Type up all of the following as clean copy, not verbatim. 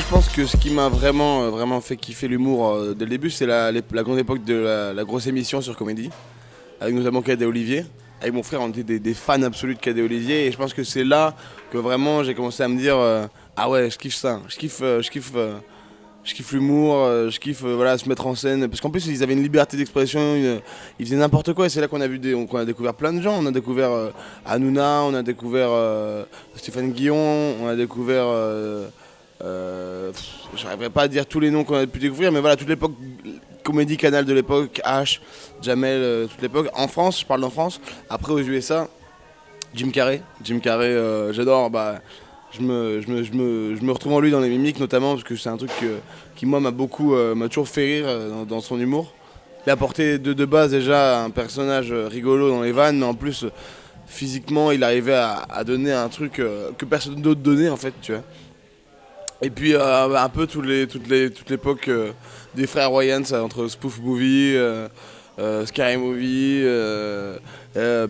je pense que ce qui m'a vraiment fait kiffer l'humour dès le début, c'est la grande époque de la grosse émission sur Comédie, avec notamment Cadet Olivier. Avec mon frère, on était des fans absolus de Cadet Olivier, et je pense que c'est là que vraiment j'ai commencé à me dire ah ouais, je kiffe ça, je kiffe l'humour, je kiffe voilà, se mettre en scène. Parce qu'en plus, ils avaient une liberté d'expression, ils faisaient n'importe quoi. Et c'est là qu'on a qu'on a découvert plein de gens. On a découvert Hanouna, on a découvert Stéphane Guillon, on a découvert. J'arriverai pas à dire tous les noms qu'on a pu découvrir, mais voilà, toute l'époque, Comédie Canal de l'époque, H, Jamel, toute l'époque. En France, je parle d'en France. Après, aux USA, Jim Carrey. Jim Carrey, j'adore. Bah, je me retrouve en lui dans les mimiques notamment parce que c'est un truc qui moi m'a toujours fait rire dans son humour. Il a apporté de base déjà un personnage rigolo dans les vannes, mais en plus physiquement il arrivait à donner un truc que personne d'autre donnait en fait, tu vois. Et puis un peu toute l'époque des frères Wayans entre Spoof Movie, Scary Movie,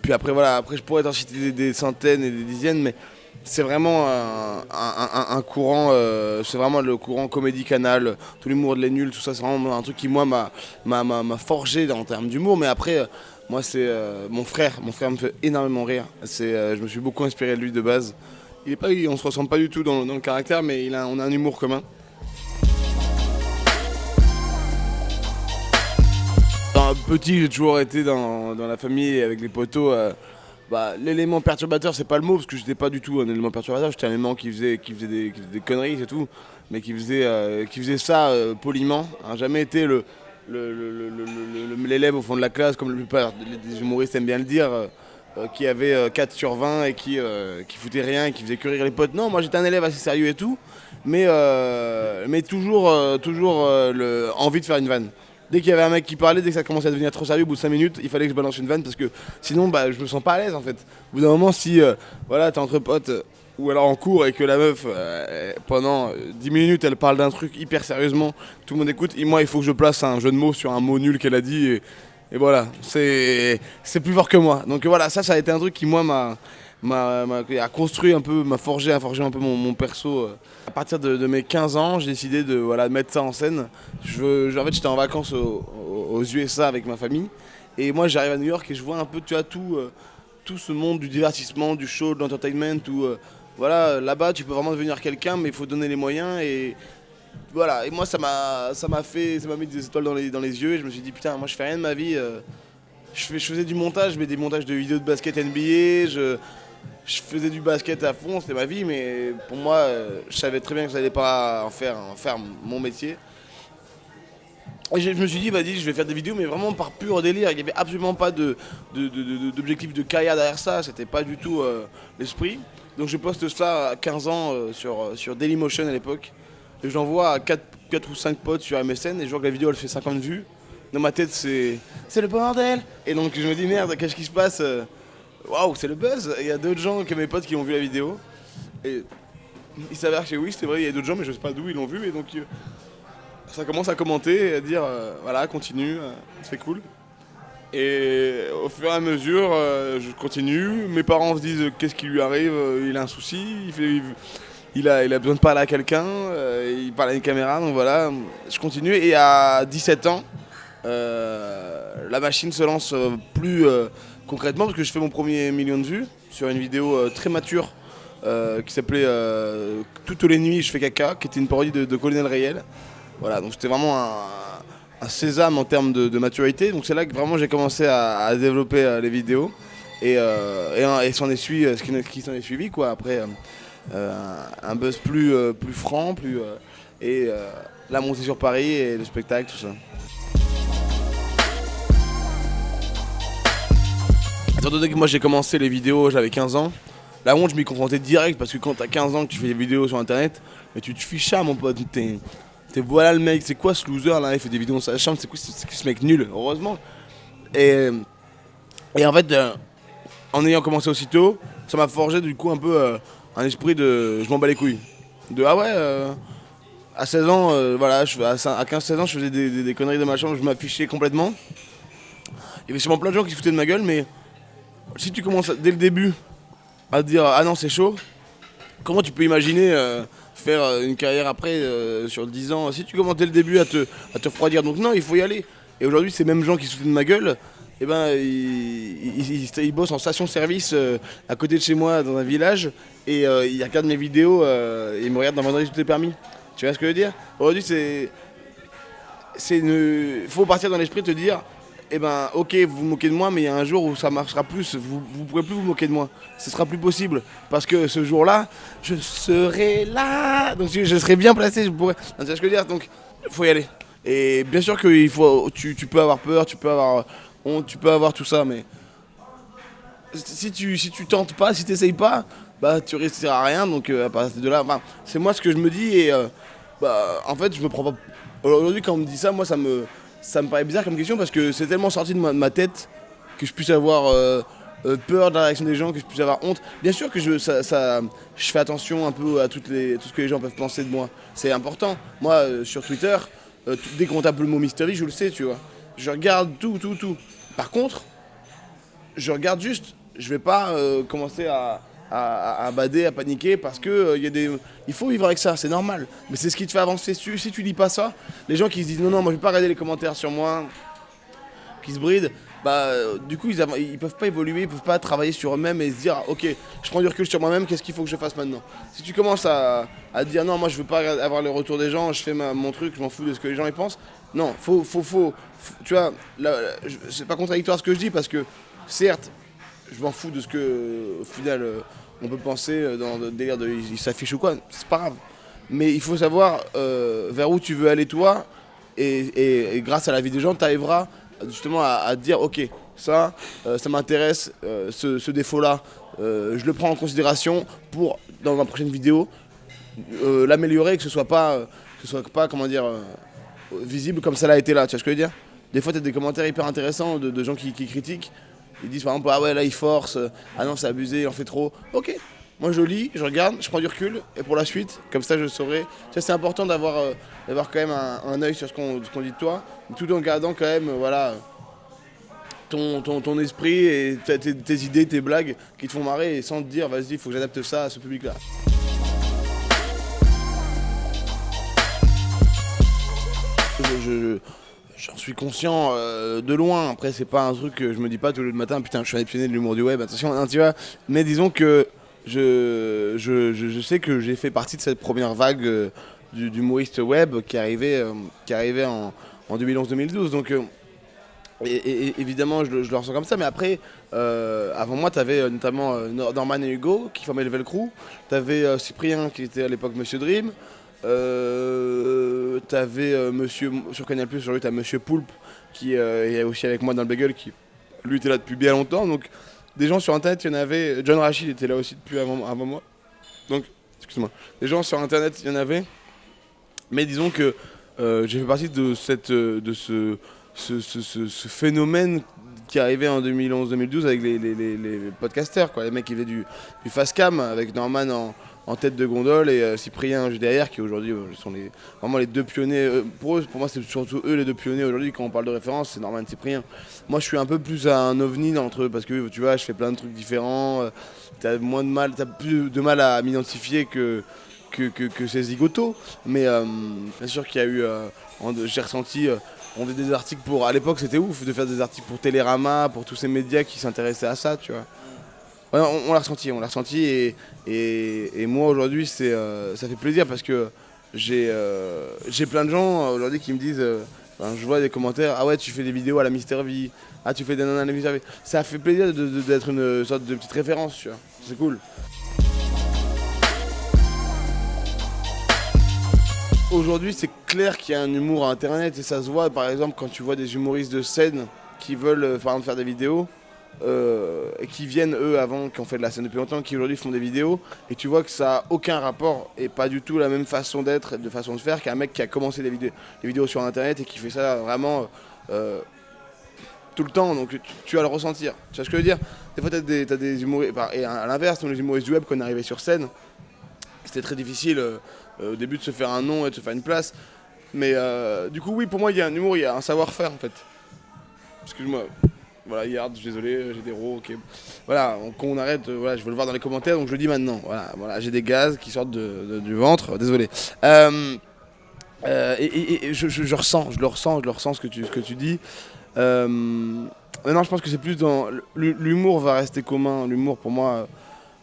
puis après voilà, après je pourrais t'en citer des centaines et des dizaines, mais c'est vraiment un courant, c'est vraiment le courant Comédie Canal, tout l'humour de Les Nuls, tout ça, c'est vraiment un truc qui moi m'a forgé en termes d'humour, mais après moi c'est mon frère me fait énormément rire, je me suis beaucoup inspiré de lui de base. On se ressemble pas du tout dans le caractère, mais on a un humour commun. Petit, j'ai toujours été dans la famille avec les potos. Bah, l'élément perturbateur, c'est pas le mot, parce que j'étais pas du tout un élément perturbateur. J'étais un élément qui faisait des conneries, c'est tout. Mais qui faisait ça poliment. Hein, jamais été l'élève au fond de la classe, comme la plupart des humoristes aiment bien le dire. Qui avait 4 sur 20 et qui foutait rien et qui faisait que rire les potes. Non, moi j'étais un élève assez sérieux et tout, mais toujours, envie de faire une vanne. Dès qu'il y avait un mec qui parlait, dès que ça commençait à devenir trop sérieux, au bout de 5 minutes, il fallait que je balance une vanne parce que sinon bah, je me sens pas à l'aise en fait. Au bout d'un moment, si voilà, t'es entre potes ou alors en cours et que la meuf, pendant 10 minutes, elle parle d'un truc hyper sérieusement, tout le monde écoute, et moi il faut que je place un jeu de mots sur un mot nul qu'elle a dit. Et voilà, c'est plus fort que moi. Donc voilà, ça a été un truc qui, moi, a construit un peu, m'a forgé, a forgé un peu mon perso. À partir de mes 15 ans, j'ai décidé de voilà, mettre ça en scène. En fait, j'étais en vacances aux USA avec ma famille. Et moi, j'arrive à New York et je vois un peu, tu vois, tout ce monde du divertissement, du show, de l'entertainment, où, voilà, là-bas, tu peux vraiment devenir quelqu'un, mais il faut donner les moyens. Et voilà, et moi ça m'a mis des étoiles dans les yeux et je me suis dit putain, moi je fais rien de ma vie. Je faisais du montage, mais des montages de vidéos de basket NBA, je faisais du basket à fond, c'était ma vie, mais pour moi, je savais très bien que ça n'allait pas en faire mon métier. Et je me suis dit, vas-y, je vais faire des vidéos, mais vraiment par pur délire. Il n'y avait absolument pas d'objectif de carrière derrière ça, c'était pas du tout l'esprit. Donc je poste ça à 15 ans sur Dailymotion à l'époque. Et j'envoie à 4 ou 5 potes sur MSN et je vois que la vidéo elle fait 50 vues. Dans ma tête c'est le bordel. Et donc je me dis merde, qu'est-ce qui se passe? Waouh, c'est le buzz. Il y a d'autres gens que mes potes qui ont vu la vidéo. Et il s'avère que oui, c'était vrai, il y a d'autres gens mais je sais pas d'où ils l'ont vu. Et donc ça commence à commenter et à dire voilà, continue, c'est cool. Et au fur et à mesure, je continue. Mes parents se disent qu'est-ce qui lui arrive, il a un souci, il a besoin de parler à quelqu'un, il parle à une caméra, donc voilà, je continue. Et à 17 ans, la machine se lance plus concrètement parce que je fais mon premier million de vues sur une vidéo très mature qui s'appelait Toutes les nuits je fais caca, qui était une parodie de Colonel Rayel. Voilà, donc c'était vraiment un sésame en termes de maturité. Donc c'est là que vraiment j'ai commencé à développer les vidéos et s'en est suivi ce qui s'en est suivi quoi. Après un buzz plus franc, la montée sur Paris et le spectacle, tout ça. Étant donné que moi j'ai commencé les vidéos, j'avais 15 ans, la honte je m'y confrontais direct parce que quand t'as 15 ans que tu fais des vidéos sur internet, mais tu te fiches ça mon pote, t'es voilà le mec, c'est quoi ce loser là, il fait des vidéos dans sa chambre, c'est quoi ce mec nul, heureusement. Et, et en fait, en ayant commencé aussitôt, ça m'a forgé du coup un peu un esprit de je m'en bats les couilles. De ah ouais, à 16 ans, voilà, à 15-16 ans, je faisais des conneries de ma chambre, je m'affichais complètement. Il y avait sûrement plein de gens qui se foutaient de ma gueule, mais si tu commences dès le début à te dire ah non, c'est chaud, comment tu peux imaginer faire une carrière après sur 10 ans. Si tu commences dès le début à te refroidir, donc non, il faut y aller. Et aujourd'hui, ces mêmes gens qui se foutent de ma gueule, eh ben, ils bossent en station-service à côté de chez moi dans un village et ils regardent mes vidéos et ils me regardent dans Vendredi tout est permis. Tu vois ce que je veux dire? Aujourd'hui, faut partir dans l'esprit de te dire, eh ben, ok, vous vous moquez de moi, mais il y a un jour où ça marchera plus. Vous pourrez plus vous moquer de moi. Ce sera plus possible parce que ce jour-là, je serai là. Donc je serai bien placé. Je pourrais. Tu vois ce que je veux dire? Donc, faut y aller. Et bien sûr que tu peux avoir peur, tu peux avoir honte, tu peux avoir tout ça, mais si tu tentes pas, si tu n'essayes pas, bah tu réussiras à rien. Donc à partir de là, enfin, c'est moi ce que je me dis et bah en fait je me prends pas. Aujourd'hui quand on me dit ça, moi ça me paraît bizarre comme question parce que c'est tellement sorti de ma tête que je puisse avoir peur de la réaction des gens, que je puisse avoir honte. Bien sûr que je fais attention un peu à tout ce que les gens peuvent penser de moi. C'est important. Moi sur Twitter, dès qu'on tape le mot Mystery, je le sais, tu vois. Je regarde tout. Par contre, je regarde juste, je vais pas commencer à bader, à paniquer parce que il faut vivre avec ça, c'est normal. Mais c'est ce qui te fait avancer. Si tu lis pas ça, les gens qui se disent non, moi je vais pas regarder les commentaires sur moi, qui se brident, bah du coup ils peuvent pas évoluer, ils peuvent pas travailler sur eux-mêmes et se dire ok, je prends du recul sur moi-même, qu'est-ce qu'il faut que je fasse maintenant? Si tu commences à dire non, moi je veux pas avoir le retour des gens, je fais mon truc, je m'en fous de ce que les gens y pensent. Non, tu vois, c'est pas contradictoire ce que je dis parce que certes, je m'en fous de ce que, au final, on peut penser dans le délire de il s'affiche ou quoi, c'est pas grave. Mais il faut savoir vers où tu veux aller toi, et grâce à la vie des gens, tu arriveras justement à te dire ok, ça m'intéresse, ce défaut-là, je le prends en considération pour, dans ma prochaine vidéo, l'améliorer, que ce soit pas comment dire, visible comme ça l'a été là, tu vois ce que je veux dire? Des fois, tu as des commentaires hyper intéressants de gens qui critiquent. Ils disent par exemple, ah ouais, là il force, ah non, c'est abusé, il en fait trop. Ok, moi je lis, je regarde, je prends du recul, et pour la suite, comme ça je saurai. Ça, c'est important d'avoir quand même un œil sur ce qu'on dit de toi, tout en gardant quand même, voilà, ton esprit et tes idées, tes blagues qui te font marrer, et sans te dire, vas-y, il faut que j'adapte ça à ce public-là. J'en suis conscient de loin. Après, c'est pas un truc que je me dis pas tous les matins, putain, je suis un pionnier de l'humour du web, attention, hein, tu vois. Mais disons que je sais que j'ai fait partie de cette première vague d'humoristes web qui arrivait en 2011-2012. Donc, évidemment, je le ressens comme ça. Mais après, avant moi, tu avais notamment Norman et Hugo qui formaient le Velcro. Tu avais Cyprien qui était à l'époque Monsieur Dream. T'avais Monsieur sur Canal+, aujourd'hui t'as Monsieur Poulpe qui est aussi avec moi dans le bagel, qui lui était là depuis bien longtemps. Donc des gens sur internet, il y en avait. John Rachid était là aussi depuis avant moi. Donc excuse-moi. Des gens sur internet, il y en avait. Mais disons que j'ai fait partie de ce phénomène qui arrivait en 2011-2012 avec les podcasters, quoi. Les mecs qui faisaient du fast cam avec Norman en tête de gondole et Cyprien juste derrière, qui aujourd'hui sont vraiment les deux pionniers. Pour moi, c'est surtout eux les deux pionniers aujourd'hui. Quand on parle de référence, c'est Norman et Cyprien. Moi, je suis un peu plus un ovni entre eux parce que tu vois, je fais plein de trucs différents. T'as plus de mal à m'identifier que ces zigotos. Mais bien sûr qu'il y a eu, j'ai ressenti. On faisait des articles à l'époque, c'était ouf de faire des articles pour Télérama, pour tous ces médias qui s'intéressaient à ça, tu vois. Ouais, on l'a ressenti et moi aujourd'hui ça fait plaisir parce que j'ai plein de gens aujourd'hui qui me disent, enfin, je vois des commentaires, ah ouais tu fais des vidéos à la Mister V, ah tu fais des nanas à la Mister V. Ça fait plaisir d'être une sorte de petite référence, tu vois, c'est cool. Aujourd'hui, c'est clair qu'il y a un humour à internet et ça se voit par exemple quand tu vois des humoristes de scène qui veulent par exemple faire des vidéos et qui viennent eux avant, qui ont fait de la scène depuis longtemps, qui aujourd'hui font des vidéos et tu vois que ça n'a aucun rapport et pas du tout la même façon d'être et de façon de faire qu'un mec qui a commencé des vidéos sur internet et qui fait ça vraiment tout le temps, donc tu vas le ressentir. Tu vois ce que je veux dire? Des fois t'as des humoristes, et à l'inverse, les humoristes du web quand on arrivait sur scène, c'était très difficile au début de se faire un nom et de se faire une place. Mais du coup, oui, pour moi, il y a un humour, il y a un savoir-faire en fait. Excuse-moi. Voilà, Yard, je suis désolé, j'ai des rots, ok. Voilà, quand on arrête, voilà, je veux le voir dans les commentaires, donc je le dis maintenant. Voilà, j'ai des gaz qui sortent du ventre, désolé. Et je le ressens ce que tu dis. Maintenant, je pense que c'est plus dans. L'humour va rester commun. L'humour, pour moi,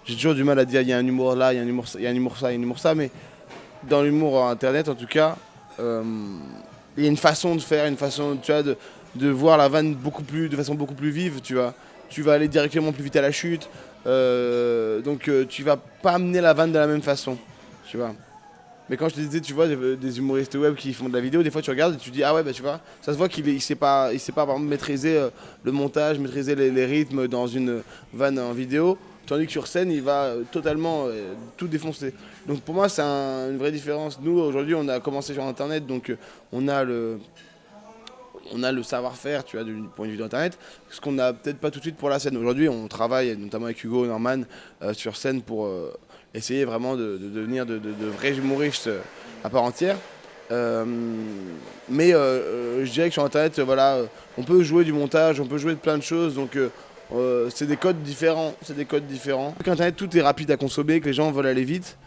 j'ai toujours du mal à dire il y a un humour là, il y a un humour, il y a un humour ça, il y a un humour ça, mais dans l'humour internet, en tout cas, euh, il y a une façon de faire, une façon, tu vois, de voir la vanne de façon beaucoup plus vive, tu vois. Tu vas aller directement plus vite à la chute, donc tu vas pas amener la vanne de la même façon, tu vois. Mais quand je te disais, tu vois, des humoristes web qui font de la vidéo, des fois tu regardes et tu dis, ah ouais, bah tu vois, ça se voit qu'il sait pas par exemple, maîtriser le montage, maîtriser les rythmes dans une vanne en vidéo, tandis que sur scène, il va totalement tout défoncer. Donc pour moi, c'est une vraie différence. Nous, aujourd'hui, on a commencé sur Internet, donc on a le, on a le savoir-faire, tu vois, du point de vue d'Internet, ce qu'on n'a peut-être pas tout de suite pour la scène. Aujourd'hui, on travaille, notamment avec Hugo Norman, sur scène pour essayer vraiment de devenir de vrais humoristes à part entière. Euh, mais je dirais que sur Internet, voilà, on peut jouer du montage, on peut jouer de plein de choses, donc c'est des codes différents. C'est des codes différents. Avec Internet, tout est rapide à consommer, que les gens veulent aller vite.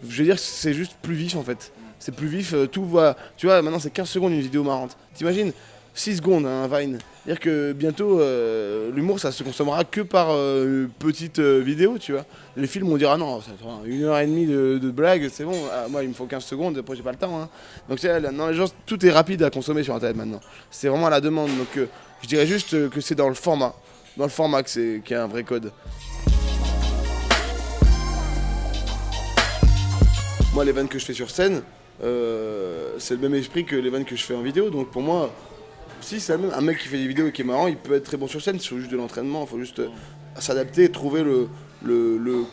Je veux dire, c'est juste plus vif en fait. C'est plus vif, tout va. Tu vois, maintenant c'est 15 secondes une vidéo marrante. T'imagines 6 secondes un Vine. C'est-à-dire que bientôt, l'humour ça se consommera que par petite vidéo, tu vois. Les films on dira non, ça fera 1 heure et demie de blague, c'est bon. Ah, moi il me faut 15 secondes, après j'ai pas le temps. Hein. Donc non, les gens, tout est rapide à consommer sur Internet maintenant. C'est vraiment à la demande. Donc je dirais juste que c'est dans le format. Dans le format qu'il y a un vrai code. Moi, les vannes que je fais sur scène, c'est le même esprit que les vannes que je fais en vidéo. Donc pour moi, si c'est un mec qui fait des vidéos et qui est marrant, il peut être très bon sur scène. Il faut juste de l'entraînement, il faut juste s'adapter et trouver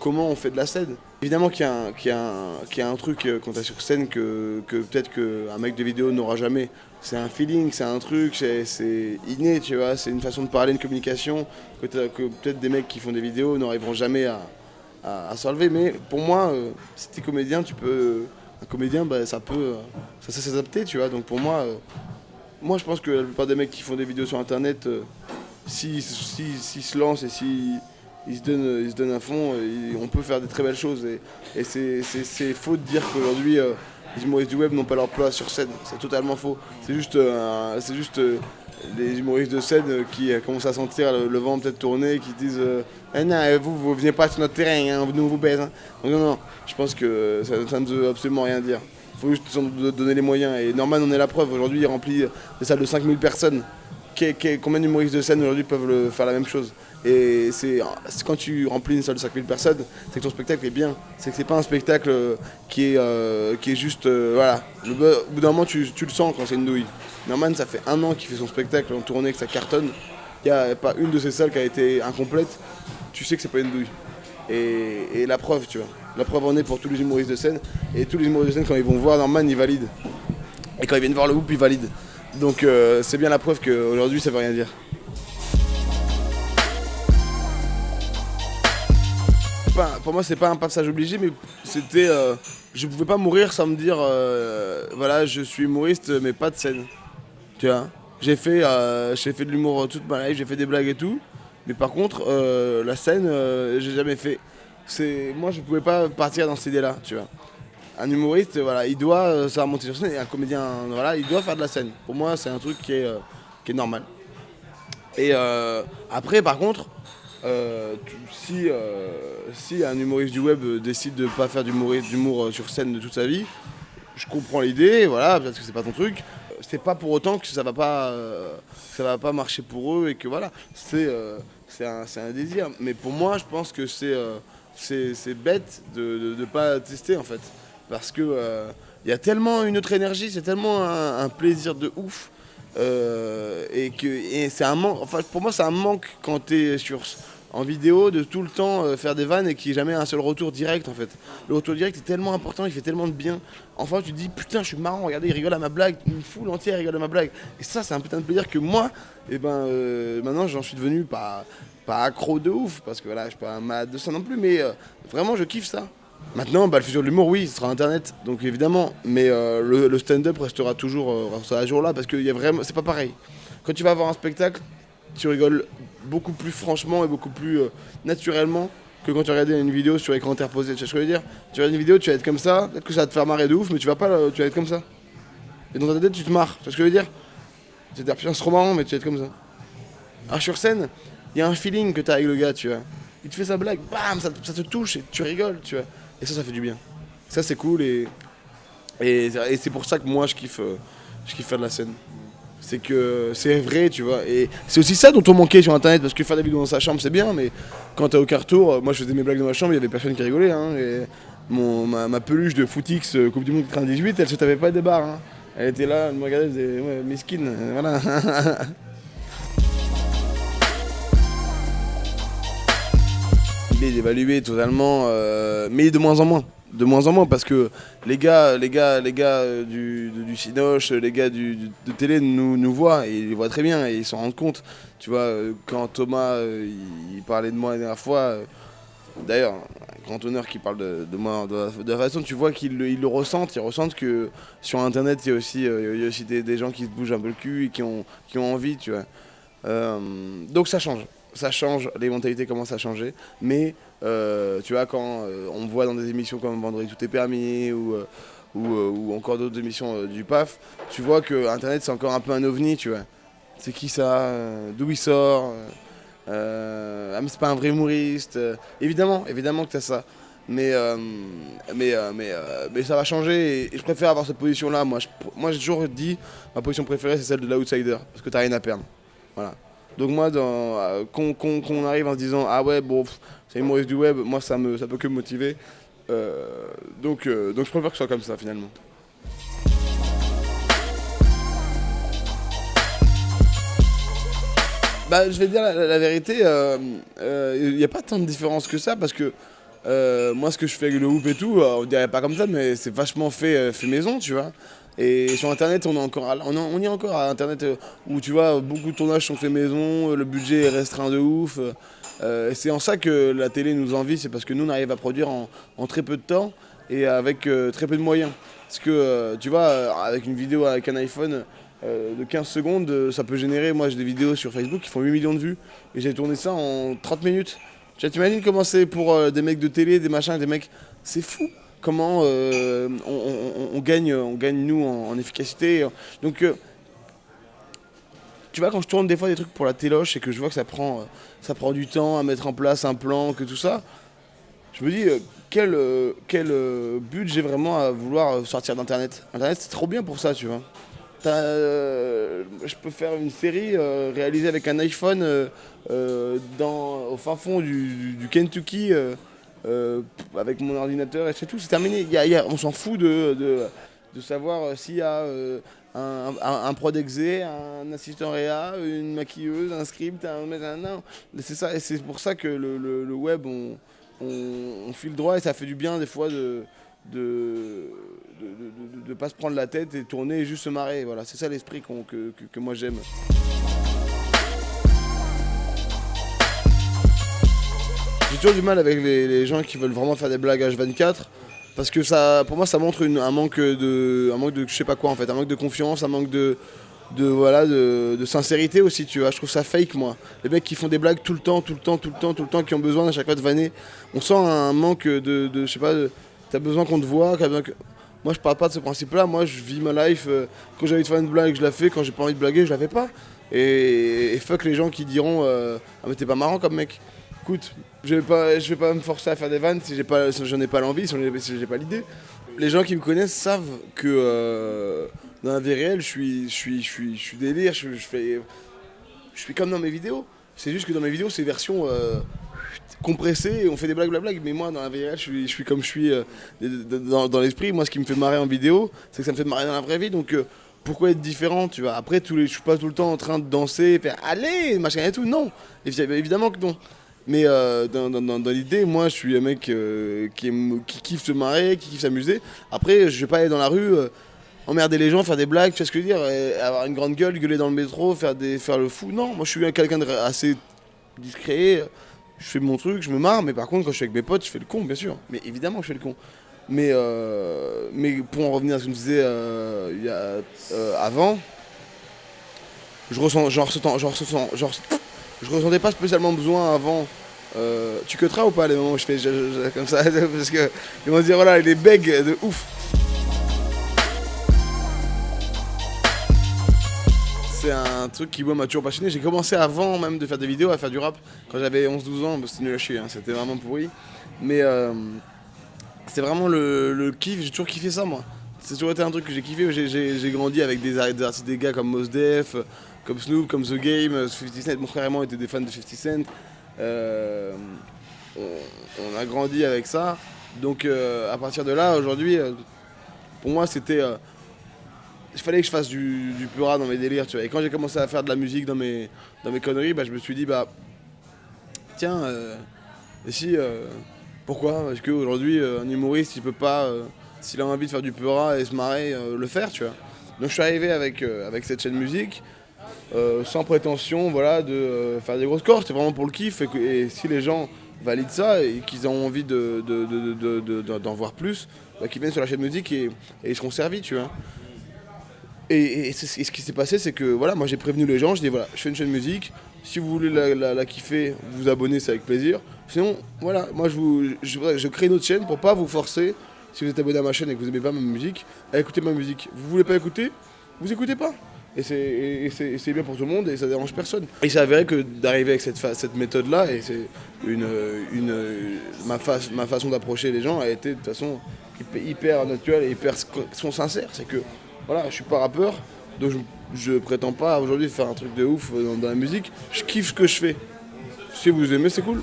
comment on fait de la scène. Évidemment qu'il y a un truc quand t'es sur scène que peut-être qu'un mec de vidéo n'aura jamais. C'est un feeling, c'est un truc, c'est inné, tu vois. C'est une façon de parler, une communication que peut-être des mecs qui font des vidéos n'arriveront jamais à s'enlever. Mais pour moi, si t'es comédien, un comédien, bah, ça sait s'adapter, tu vois. Donc pour moi, je pense que la plupart des mecs qui font des vidéos sur Internet, s'ils se lancent et s'ils se donnent à fond, on peut faire des très belles choses. Et c'est faux de dire qu'aujourd'hui, les humoristes du web n'ont pas leur place sur scène. C'est totalement faux. C'est juste les humoristes de scène qui commencent à sentir le vent peut-être tourner, qui disent ah non, vous venez pas sur notre terrain, hein, nous on vous baise. Hein. Donc non, je pense que ça ne veut absolument rien dire. Il faut juste donner les moyens. Et Norman en est la preuve. Aujourd'hui, il remplit des salles de 5000 personnes. Combien d'humoristes de scène aujourd'hui peuvent faire la même chose? Et c'est quand tu remplis une salle de 5000 personnes, c'est que ton spectacle est bien. C'est que c'est pas un spectacle qui est juste. Voilà. Au bout d'un moment, tu le sens quand c'est une douille. Norman, ça fait 1 an qu'il fait son spectacle en tournée, que ça cartonne. Il n'y a pas une de ces salles qui a été incomplète. Tu sais que c'est pas une douille. Et la preuve, tu vois. La preuve en est pour tous les humoristes de scène. Et tous les humoristes de scène, quand ils vont voir Norman, ils valident. Et quand ils viennent voir le Whoop, ils valident. Donc c'est bien la preuve qu'aujourd'hui, ça veut rien dire. Pour moi, c'est pas un passage obligé, mais c'était. Je pouvais pas mourir sans me dire voilà, je suis humoriste, mais pas de scène. Tu vois, j'ai fait de l'humour toute ma life, j'ai fait des blagues et tout. Mais par contre, la scène, j'ai jamais fait. Moi, je pouvais pas partir dans cette idée-là, tu vois. Un humoriste, voilà, il doit savoir monter sur scène, et un comédien, voilà, il doit faire de la scène. Pour moi, c'est un truc qui est normal. Et après, par contre, si un humoriste du web décide de pas faire d'humour sur scène de toute sa vie, je comprends l'idée, voilà, peut-être que c'est pas ton truc. C'est pas pour autant que ça va pas marcher pour eux et que voilà, c'est un désir. Mais pour moi, je pense que c'est bête de pas tester en fait, parce que il y a tellement une autre énergie, c'est tellement un plaisir de ouf. Et c'est un manque, enfin pour moi c'est un manque quand t'es en vidéo de tout le temps faire des vannes et qu'il n'y ait jamais un seul retour direct en fait. Le retour direct est tellement important, il fait tellement de bien. Enfin tu te dis putain je suis marrant, regardez il rigole à ma blague, une foule entière rigole à ma blague. Et ça c'est un putain de plaisir que moi, maintenant j'en suis devenu pas accro de ouf, parce que voilà je suis pas un malade de ça non plus, mais vraiment je kiffe ça. Maintenant, le futur de l'humour, oui, ce sera Internet, donc évidemment, mais le stand-up restera toujours là, parce que c'est pas pareil. Quand tu vas voir un spectacle, tu rigoles beaucoup plus franchement et beaucoup plus naturellement que quand tu regardais une vidéo sur écran interposé. Tu sais ce que je veux dire? Tu regardes une vidéo, tu vas être comme ça, peut-être que ça va te faire marrer de ouf, mais tu vas pas, tu vas être comme ça. Et dans ta tête, tu te marres. Tu sais ce que je veux dire? C'est-à-dire, putain, c'est trop marrant, mais tu vas être comme ça. Alors sur scène, il y a un feeling que t'as avec le gars, tu vois. Il te fait sa blague, bam, ça te touche et tu rigoles, tu vois. Et ça fait du bien. Ça, c'est cool et c'est pour ça que moi, je kiffe faire de la scène. C'est que c'est vrai, tu vois. Et c'est aussi ça dont on manquait sur Internet, parce que faire des vidéos dans sa chambre, c'est bien, mais quand t'as aucun retour, moi je faisais mes blagues dans ma chambre, il y avait personne qui rigolait. Hein, et ma peluche de Footix Coupe du Monde 98, elle se tapait pas des barres. Hein. Elle était là, elle me regardait, elle disait, ouais, mesquine, voilà. Il est évalué totalement, mais de moins en moins. De moins en moins parce que les gars du Cinoche, les gars de télé nous voient et ils les voient très bien et ils s'en rendent compte. Tu vois, quand Thomas il parlait de moi la dernière fois, d'ailleurs, un grand honneur qui parle de moi de la façon, tu vois qu'ils le ressentent. Ils ressentent que sur Internet, il y a aussi des gens qui se bougent un peu le cul et qui ont envie, tu vois. Donc ça change. Ça change, les mentalités commencent à changer. Mais tu vois, quand on me voit dans des émissions comme Vendredi Tout est permis ou encore d'autres émissions du PAF, tu vois que Internet c'est encore un peu un ovni, tu vois. C'est qui ça d'où il sort ah mais c'est pas un vrai humoriste. Évidemment que t'as ça. Mais, euh, mais ça va changer et je préfère avoir cette position-là. Moi j'ai toujours dit, ma position préférée c'est celle de l'outsider, parce que t'as rien à perdre. Voilà. Donc moi, qu'on arrive en se disant ah ouais bon c'est humoriste du web, moi ça peut que me motiver. Donc je préfère que ce soit comme ça finalement. Bah je vais te dire la vérité, il n'y a pas tant de différence que ça parce que moi ce que je fais avec le hoop et tout, on dirait pas comme ça mais c'est vachement fait maison tu vois. Et sur internet on est encore on y est encore à internet où tu vois beaucoup de tournages sont faits maison, le budget est restreint de ouf. Et c'est en ça que la télé nous envie, c'est parce que nous on arrive à produire en très peu de temps et avec très peu de moyens. Parce que tu vois, avec une vidéo avec un iPhone de 15 secondes, ça peut générer, moi j'ai des vidéos sur Facebook qui font 8 millions de vues et j'ai tourné ça en 30 minutes. Tu vois, t'imagines comment c'est pour des mecs de télé, des machins, des mecs, c'est fou comment on gagne nous en efficacité. Donc tu vois, quand je tourne des fois des trucs pour la téloche et que je vois que ça prend du temps à mettre en place un plan, que tout ça, je me dis quel but j'ai vraiment à vouloir sortir d'Internet. Internet, c'est trop bien pour ça, tu vois. Je peux faire une série réalisée avec un iPhone au fin fond du Kentucky avec mon ordinateur et c'est tout, c'est terminé. On s'en fout de savoir s'il y a un prod exé, un assistant réa, une maquilleuse, un script, non. C'est ça, et c'est pour ça que le web, on file droit et ça fait du bien des fois de, de pas se prendre la tête et tourner et juste se marrer. Voilà, c'est ça l'esprit que moi j'aime. J'ai toujours du mal avec les gens qui veulent vraiment faire des blagues H24 parce que ça, pour moi ça montre un manque de je sais pas quoi en fait, un manque de confiance, un manque de sincérité aussi, tu vois. Je trouve ça fake, moi. Les mecs qui font des blagues tout le temps, qui ont besoin à chaque fois de vanner. On sent un manque je sais pas, t'as besoin qu'on te voit. Moi, je parle pas de ce principe-là. Moi, je vis ma life. Quand j'ai envie de faire une blague, je la fais. Quand j'ai pas envie de blaguer, je la fais pas. Et fuck les gens qui diront ah, mais t'es pas marrant comme mec. Écoute, je vais pas me forcer à faire des vannes si j'en ai pas l'envie, si j'ai pas l'idée. Les gens qui me connaissent savent que dans la vie réelle, je suis délire, je suis comme dans mes vidéos. C'est juste que dans mes vidéos, c'est version compressée et on fait des blagues. Mais moi, dans la vie réelle, je suis comme je suis dans l'esprit. Moi, ce qui me fait marrer en vidéo, c'est que ça me fait marrer dans la vraie vie. Donc, pourquoi être différent, tu vois? Après, je suis pas tout le temps en train de danser, faire allez, machin et tout. Non, évidemment que non. Mais dans l'idée, moi, je suis un mec qui kiffe se marrer, qui kiffe s'amuser. Après, je vais pas aller dans la rue emmerder les gens, faire des blagues, tu vois ce que je veux dire, et avoir une grande gueule, gueuler dans le métro, faire le fou. Non, moi, je suis quelqu'un de assez discret. Je fais mon truc, je me marre. Mais par contre, quand je suis avec mes potes, je fais le con, bien sûr. Mais évidemment, que je fais le con. Mais pour en revenir à ce que je me disais avant, je ressens, Je ressentais pas spécialement besoin avant. Tu cutteras ou pas les moments où je fais comme ça parce que ils vont se dire voilà il est bègue de ouf. C'est un truc qui moi m'a toujours passionné. J'ai commencé avant même de faire des vidéos à faire du rap quand j'avais 11-12 ans. C'était nul à chier, hein. C'était vraiment pourri. Mais c'est vraiment le kiff. J'ai toujours kiffé ça moi. C'est toujours été un truc que j'ai kiffé. J'ai grandi avec des artistes, des gars comme Mos Def, comme Snoop, comme The Game, 50 Cent. Mon frère et moi étaient des fans de 50 Cent. Euh, on a grandi avec ça. Donc à partir de là, aujourd'hui, pour moi c'était il fallait que je fasse du pura dans mes délires, tu vois. Et quand j'ai commencé à faire de la musique dans mes conneries, bah, je me suis dit, bah, tiens, et si, pourquoi? Parce qu'aujourd'hui, un humoriste, il peut pas, s'il a envie de faire du pura et se marrer, le faire, tu vois. Donc je suis arrivé avec cette chaîne musique, sans prétention, voilà, de faire des gros scores, c'était vraiment pour le kiff. Et si les gens valident ça et qu'ils ont envie d'en voir plus, bah, qu'ils viennent sur la chaîne musique et ils seront servis, tu vois. Et ce qui s'est passé, c'est que voilà, moi j'ai prévenu les gens, je dis voilà, je fais une chaîne musique, si vous voulez la kiffer, vous vous abonnez, c'est avec plaisir. Sinon, voilà, moi je crée une autre chaîne pour pas vous forcer, si vous êtes abonné à ma chaîne et que vous aimez pas ma musique, à écouter ma musique. Vous voulez pas écouter, vous écoutez pas. Et c'est bien pour tout le monde et ça dérange personne. Et il s'est avéré que d'arriver avec cette méthode-là, et c'est ma façon d'approcher les gens a été de toute façon hyper naturelle et hyper sincère. C'est que voilà, je suis pas rappeur, donc je prétends pas aujourd'hui faire un truc de ouf dans la musique. Je kiffe ce que je fais. Si vous aimez, c'est cool.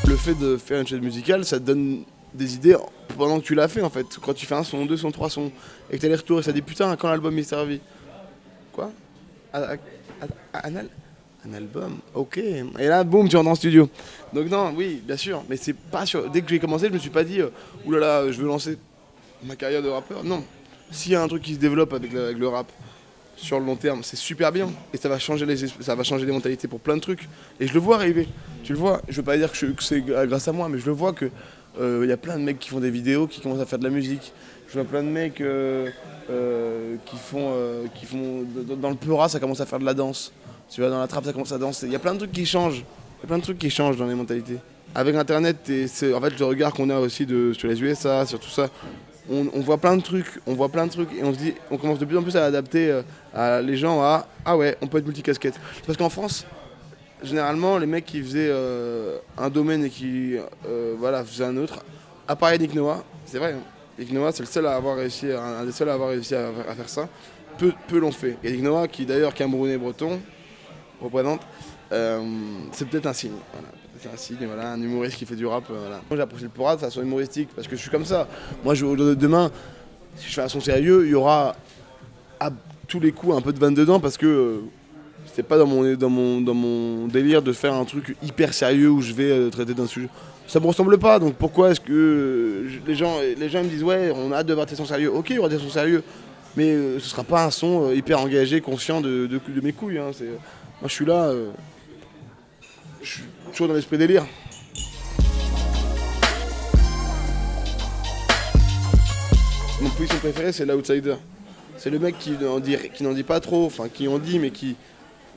Le fait de faire une chaîne musicale, ça te donne des idées pendant que tu l'as fait en fait. Quand tu fais un son, deux sons, trois sons, et que t'as les retours et ça dit putain, quand l'album est servi. Quoi un album, ok. Et là, boum, tu rentres en studio. Donc non, oui, bien sûr, mais c'est pas sûr. Dès que j'ai commencé, je me suis pas dit, oulala, je veux lancer ma carrière de rappeur. Non. S'il y a un truc qui se développe avec le rap sur le long terme, c'est super bien. Et ça va changer les mentalités pour plein de trucs. Et je le vois arriver. Tu le vois. Je veux pas dire que c'est grâce à moi, mais je le vois que y a plein de mecs qui font des vidéos, qui commencent à faire de la musique. Je vois plein de mecs qui font dans le peura, ça commence à faire de la danse. Tu vois, dans la trappe, ça commence à danser. Il y a plein de trucs qui changent. Il y a plein de trucs qui changent dans les mentalités. Avec Internet, c'est en fait le regard qu'on a aussi sur les USA, sur tout ça, on voit plein de trucs, et on se dit, on commence de plus en plus à adapter à les gens à ah ouais, on peut être multicasquette. Parce qu'en France, généralement, les mecs qui faisaient un domaine et qui voilà, faisaient un autre, à part Yannick Noah, c'est vrai, hein, Yannick Noah, c'est le seul à avoir réussi, un des seuls à avoir réussi à faire ça. Peu l'ont fait. Yannick Noah, qui d'ailleurs camerounais breton, représente, c'est peut-être un signe. Voilà. C'est un signe, voilà, un humoriste qui fait du rap. Voilà. Moi j'ai approché le pura de façon humoristique parce que je suis comme ça. Moi demain, si je fais un son sérieux, il y aura à tous les coups un peu de vanne dedans parce que c'est pas dans mon délire de faire un truc hyper sérieux où je vais traiter d'un sujet. Ça me ressemble pas, donc pourquoi est-ce que les gens me disent ouais, on a hâte de voir tes sons sérieux. Ok, il y aura des sons sérieux, mais ce sera pas un son hyper engagé, conscient de mes couilles. Hein. Moi je suis là, je suis toujours dans l'esprit délire. Mon position préférée c'est l'outsider. C'est le mec qui n'en dit pas trop, enfin qui en dit mais qui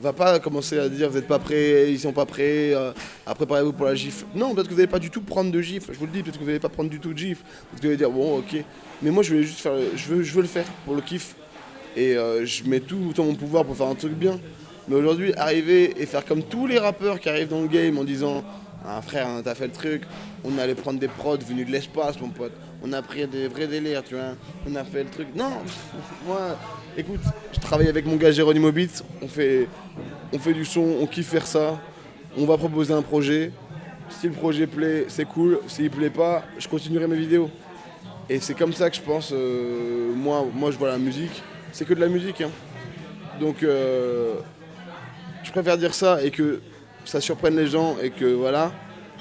va pas commencer à dire vous n'êtes pas prêts, ils sont pas prêts, préparez-vous pour la gifle. Non, peut-être que vous n'allez pas du tout prendre de gifle, je vous le dis, peut-être que vous n'allez pas prendre du tout de gifle. Peut-être que vous allez dire bon ok, mais moi je vais juste faire, je veux le faire pour le kiff. Et je mets tout en mon pouvoir pour faire un truc bien. Mais aujourd'hui, arriver et faire comme tous les rappeurs qui arrivent dans le game en disant ah frère, hein, t'as fait le truc, on allait prendre des prods venus de l'espace, mon pote. On a pris des vrais délires, tu vois. On a fait le truc. Non, moi, écoute, je travaille avec mon gars Geronimo Beats, on fait du son, on kiffe faire ça. On va proposer un projet. Si le projet plaît, c'est cool. S'il plaît pas, je continuerai mes vidéos. Et c'est comme ça que je pense, moi je vois la musique. C'est que de la musique, hein. Donc je préfère dire ça et que ça surprenne les gens et que voilà,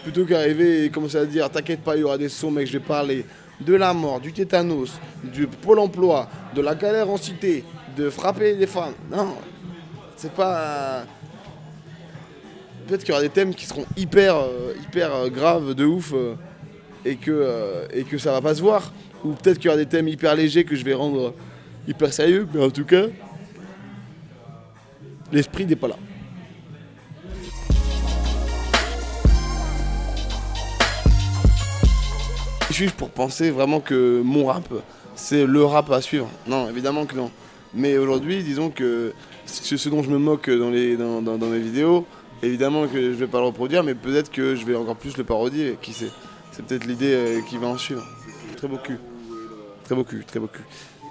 plutôt qu'arriver et commencer à dire t'inquiète pas, il y aura des sons, mec, je vais parler de la mort, du tétanos, du pôle emploi, de la galère en cité, de frapper les femmes. Non, c'est pas. Peut-être qu'il y aura des thèmes qui seront hyper graves de ouf et que ça va pas se voir. Ou peut-être qu'il y aura des thèmes hyper légers que je vais rendre hyper sérieux, mais en tout cas, l'esprit n'est pas là. Juste pour penser vraiment que mon rap, c'est le rap à suivre. Non, évidemment que non. Mais aujourd'hui, disons que ce dont je me moque dans mes vidéos, évidemment que je vais pas le reproduire, mais peut-être que je vais encore plus le parodier, qui sait. C'est peut-être l'idée qui va en suivre. Très beau cul. Très beau cul, très beau cul.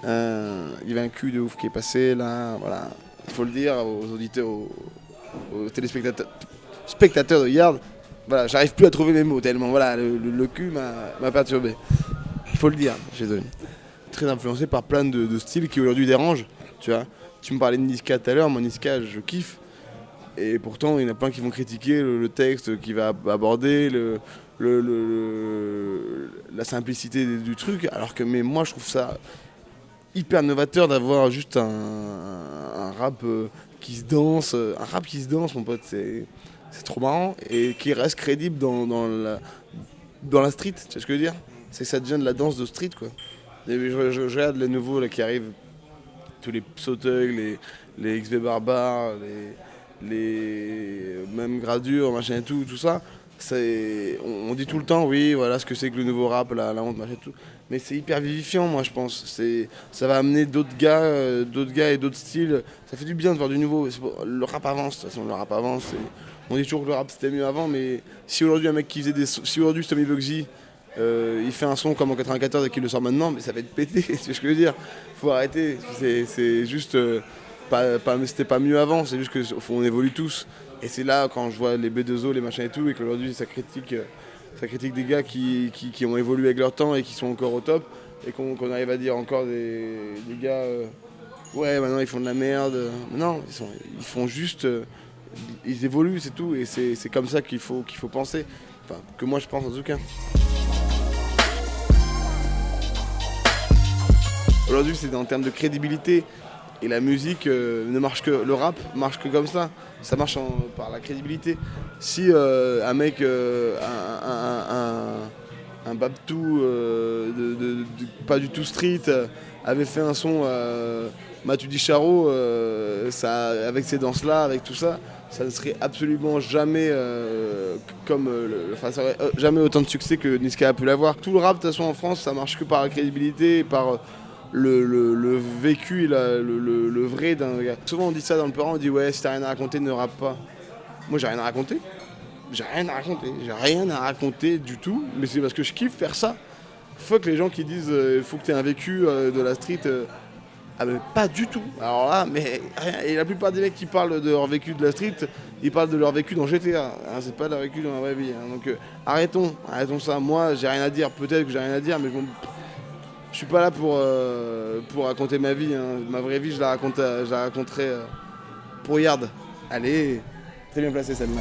Il y avait un cul de ouf qui est passé là, voilà. Il faut le dire aux auditeurs, aux téléspectateurs de Yard. Voilà, j'arrive plus à trouver mes mots tellement voilà, le cul m'a perturbé. Il faut le dire, je suis désolé. Très influencé par plein de styles qui aujourd'hui dérangent. Tu vois, tu me parlais de Niska tout à l'heure, moi Niska je kiffe. Et pourtant il y en a plein qui vont critiquer le texte qu'il va aborder, la simplicité du truc. Alors que mais moi je trouve ça hyper novateur d'avoir juste un rap qui se danse. Un rap qui se danse mon pote, c'est trop marrant et qui reste crédible dans la street, tu sais ce que je veux dire? C'est que ça devient de la danse de street quoi. Et je regarde les nouveaux là, qui arrivent, tous les Psauteuil, les XV Barbares, les même Gradure, machin et tout ça. On dit tout le temps, oui, voilà ce que c'est que le nouveau rap, la honte, machin et tout. Mais c'est hyper vivifiant, moi, je pense. Ça va amener d'autres gars et d'autres styles. Ça fait du bien de voir du nouveau. Le rap avance, de toute façon, le rap avance. On dit toujours que le rap c'était mieux avant, mais si aujourd'hui un mec qui faisait si aujourd'hui Tommy Bugsy, il fait un son comme en 94 et qu'il le sort maintenant, mais ça va être pété, c'est ce que je veux dire. Faut arrêter. C'est juste c'était pas mieux avant, c'est juste qu'on évolue tous. Et c'est là quand je vois les B2O, les machins et tout, et qu'aujourd'hui ça critique des gars qui ont évolué avec leur temps et qui sont encore au top, et qu'on arrive à dire encore des gars ouais maintenant ils font de la merde. Non, ils font juste ils évoluent, c'est tout, et c'est comme ça qu'il faut penser. Enfin, que moi je pense en tout cas. Aujourd'hui c'est en termes de crédibilité. Et la musique ne marche que. Le rap marche que comme ça. Ça marche par la crédibilité. Si un mec, un Babtou pas du tout street, avait fait un son Matudi Charo, avec ces danses-là, avec tout ça, ça ne serait absolument jamais ça aurait jamais autant de succès que Niska a pu l'avoir. Tout le rap, de toute façon, en France, ça marche que par la crédibilité et par. Le vécu et le vrai d'un gars. Souvent on dit ça dans le Peurhin, on dit ouais si t'as rien à raconter ne rappe pas. Moi j'ai rien à raconter. J'ai rien à raconter du tout, mais c'est parce que je kiffe faire ça. Fuck les gens qui disent faut que t'aies un vécu de la street. Ah mais pas du tout. Alors là, mais rien. Et la plupart des mecs qui parlent de leur vécu de la street, ils parlent de leur vécu dans GTA. Hein, c'est pas leur vécu dans la vraie vie. Hein. Donc arrêtons ça. Moi j'ai rien à dire, peut-être que j'ai rien à dire, mais je suis pas là pour raconter ma vie. Hein. Ma vraie vie, je la raconterai pour Yard. Allez, très bien placé celle-là.